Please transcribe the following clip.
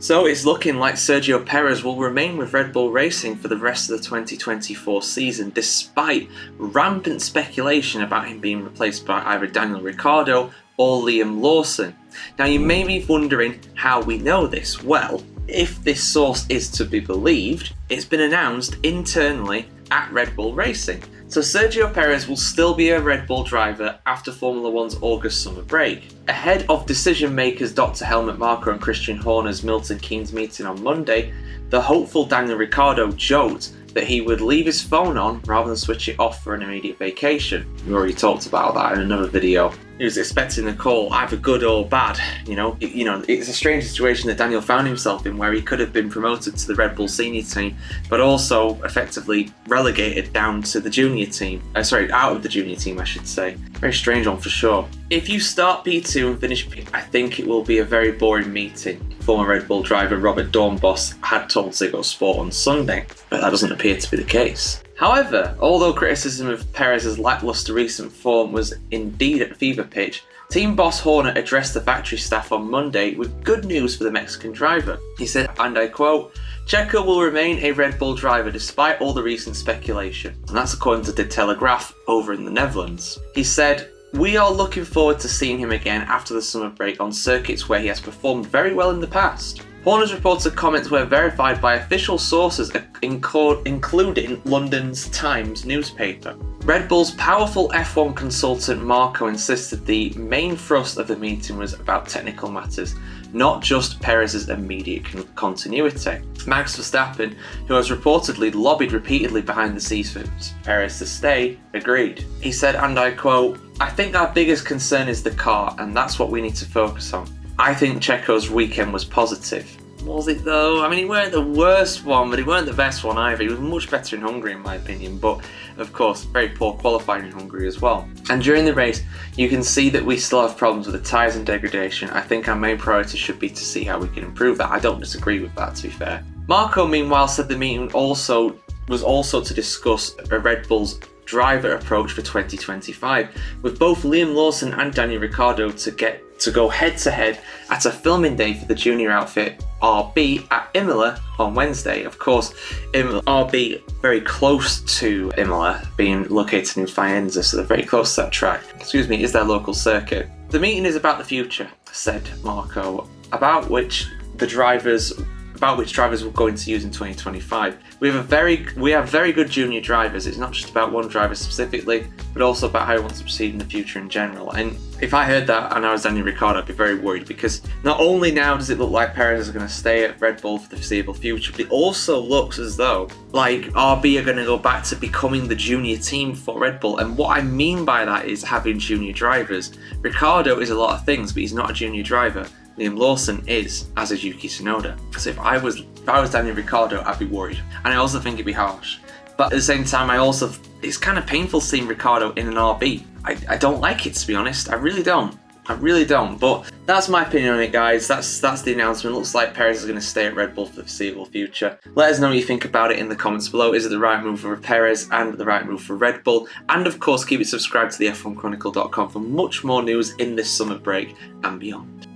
So it's looking like Sergio Perez will remain with Red Bull Racing for the rest of the 2024 season, despite rampant speculation about him being replaced by either Daniel Ricciardo or Liam Lawson. Now you may be wondering how we know this. Well, if this source is to be believed, it's been announced internally at Red Bull Racing. So Sergio Perez will still be a Red Bull driver after Formula One's August summer break. Ahead of decision makers Dr. Helmut Marko and Christian Horner's Milton Keynes meeting on Monday, the hopeful Daniel Ricciardo joked that he would leave his phone on rather than switch it off for an immediate vacation. We already talked about that in another video. He was expecting a call, either good or bad. It's a strange situation that Daniel found himself in, where he could have been promoted to the Red Bull senior team, but also effectively relegated down to the junior team. Out of the junior team, I should say. Very strange one for sure. If you start P2 and finish P, I think it will be a very boring meeting. Former Red Bull driver Robert Dornbos had told Ziggo Sport on Sunday, but that doesn't appear to be the case. However, although criticism of Perez's lacklustre recent form was indeed at fever pitch, team boss Horner addressed the factory staff on Monday with good news for the Mexican driver. He said, and I quote, "Checo will remain a Red Bull driver despite all the recent speculation." And that's according to De Telegraaf over in the Netherlands. He said, "We are looking forward to seeing him again after the summer break on circuits where he has performed very well in the past." Horner's reported comments were verified by official sources, including London's Times newspaper. Red Bull's powerful F1 consultant Marko insisted the main thrust of the meeting was about technical matters, not just Perez's immediate continuity. Max Verstappen, who has reportedly lobbied repeatedly behind the scenes for Perez to stay, agreed. He said, and I quote, "I think our biggest concern is the car, and that's what we need to focus on. I think Checo's weekend was positive." Was it though? I mean, he weren't the worst one, but he weren't the best one either. He was much better in Hungary in my opinion, but of course, very poor qualifying in Hungary as well. And during the race, you can see that we still have problems with the tyres and degradation. I think our main priority should be to see how we can improve that. I don't disagree with that, to be fair. Marko, meanwhile, said the meeting was also to discuss Red Bull's driver approach for 2025, with both Liam Lawson and Daniel Ricciardo to go head-to-head at a filming day for the junior outfit RB at Imola on Wednesday. Of course, RB very close to Imola, being located in Faenza, so they're very close to that track. Is their local circuit. The meeting is about the future, said Marko, about which drivers we're going to use in 2025. We have very good junior drivers. It's not just about one driver specifically, but also about how he wants to proceed in the future in general. And if I heard that and I was Daniel Ricciardo, I'd be very worried, because not only now does it look like Perez is going to stay at Red Bull for the foreseeable future, but it also looks as though like RB are going to go back to becoming the junior team for Red Bull. And what I mean by that is having junior drivers. Ricciardo is a lot of things, but he's not a junior driver. Liam Lawson is, as is Yuki Tsunoda. So if I was Daniel Ricciardo, I'd be worried. And I also think it'd be harsh. But at the same time, it's kind of painful seeing Ricciardo in an RB. I don't like it, to be honest. I really don't. But that's my opinion on it, guys. That's the announcement. Looks like Perez is going to stay at Red Bull for the foreseeable future. Let us know what you think about it in the comments below. Is it the right move for Perez and the right move for Red Bull? And of course, keep it subscribed to the F1Chronicle.com for much more news in this summer break and beyond.